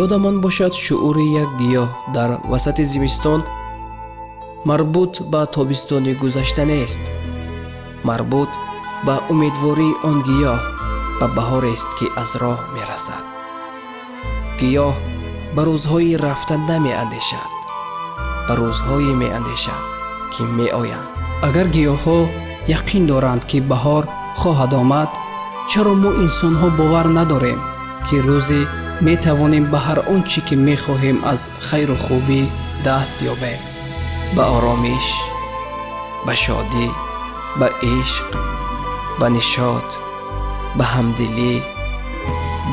ёдамон бошад шуъури як гиёҳ дар васати зимистон марбут ба тобистони гузашта нест, марбут ба умедвории он гиёҳ ба баҳорест ки аз роҳ мерасад. гиёҳ ба рӯзҳои рафта намеандешад, ба рӯзҳое меандешад ки меоянд. агар гиёҳҳо яқин доранд ки баҳор хоҳад омад, чаро мо инсонҳо бовар надорем ки рӯзе метавонем ба ҳар он чӣ ки мехоҳем аз хайру хубӣ даст ёбем? ба оромиш, ба шодӣ, ба ишқ, ба нишод, ба ҳамдилӣ,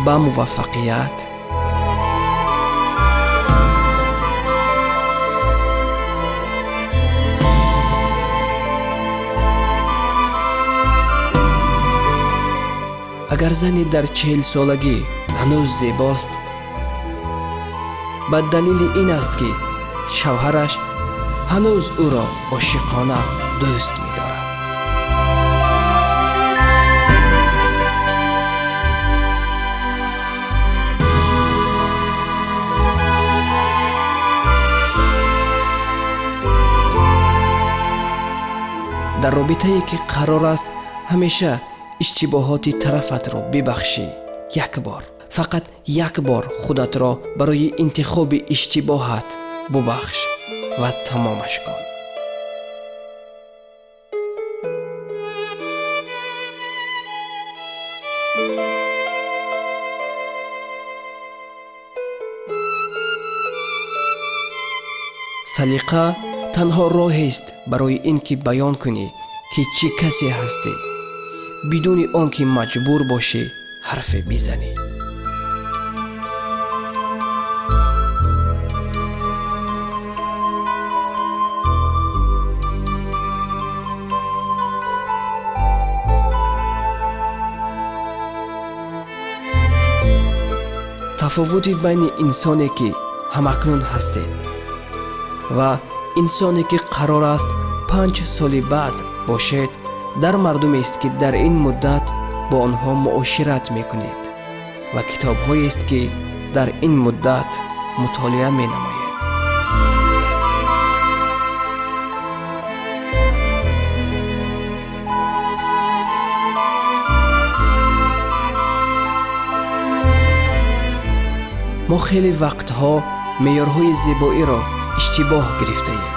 ба муваффақият. агар зане дар 40 солагӣ ҳанӯз зебост, ба далели ин аст ки шавҳараш ҳанӯз ӯро ошиқона дӯст медорад. дар робитае ки қарор аст ҳамеша иштибоҳоти тарафатро бибахшӣ. як бор, фақат як бор худатро барои интихоби иштибоҳат бубахш ва тамомаш кун. салиқа танҳо роҳест барои ин ки баён кунӣ ки чӣ касе ҳастӣ, бидуни он ки маҷбур бошӣ ҳарфе бизанӣ. тафовути байни инсоне ки ҳамакнун ҳастед ва инсоне ки қарор аст 5 соли баъд бошед дар мардумест ки дар ин муддат бо онҳо муошират мекунед ва китобҳоест ки дар ин муддат мутолиа менамоед. мо хеле вақтҳо меъёрҳои зебоиро иштибоҳ гирифтаем,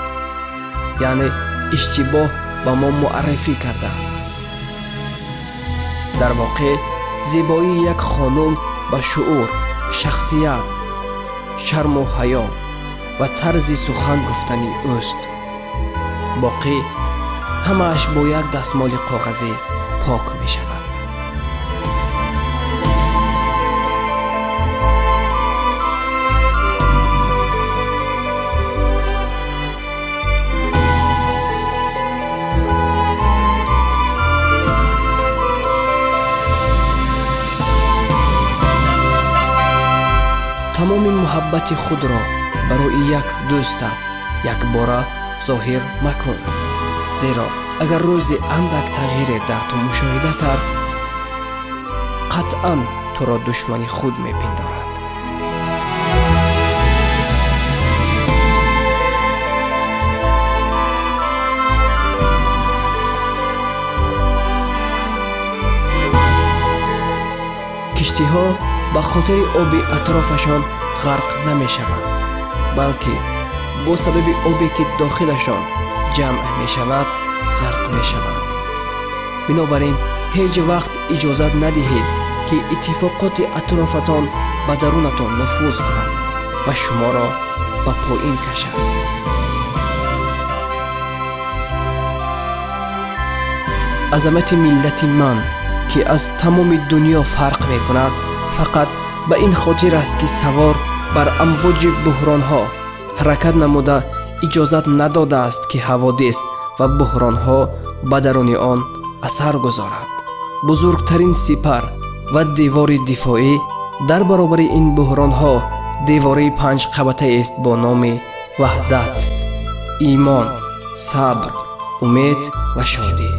яъне иштибоҳ ба мо муаррифӣ кардаанд. дар воқеъ зебоии як хонум ба шуъур, шахсият, шарму ҳаё ва тарзи сухан гуфтани ӯст. боқӣ ҳамааш бо як дастмоли коғазӣ пок мешавад. тамоми муҳаббати худро барои як дӯстат якбора зоҳир макун, зеро агар рӯзи андак тағйире дар ту мушоҳида кард, қатъан туро душмани худ мепиндорад. киштиҳо ба хотири оби атрофашон ғарқ намешаванд, балки бо сабаби обе ки дохилашон ҷамъ мешавад, ғарқ мешаванд. бинобар ин ҳеҷ вақт иҷозат надиҳед ки иттифоқоти атрофатон ба дарунатон нуфуз кунад ва шуморо ба поин кашад. азамати миллати ман ки аз тамоми дунё фарқ мекунад, фақат ба ин хотир аст ки савор бар амвоҷи буҳронҳо ҳаракат намуда иҷозат надодааст ки ҳаводис ва буҳронҳо ба даруни он асар гузорад. бузургтарин сипар ва девори дифоӣ дар баробари ин буҳронҳо девори 5 қабатаест бо номи ваҳдат, имон, сабр, умед ва шодӣ.